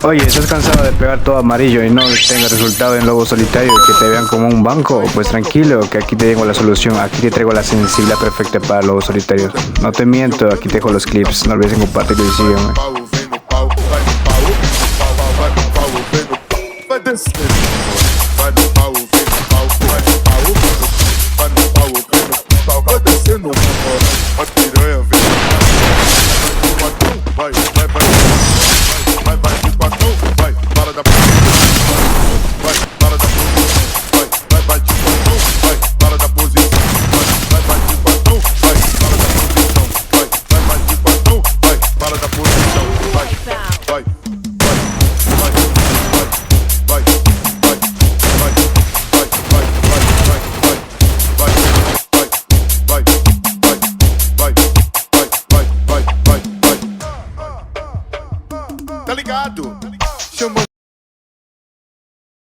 Oye, ¿estás cansado de pegar todo amarillo y no tenga resultado en lobo solitario y que te vean como un banco? Pues tranquilo, que aquí te tengo la solución. Aquí te traigo la sensibilidad perfecta para lobos solitarios. No te miento, aquí te dejo los clips. No olvides en compartirlo y sígueme. Tá ligado? Chamou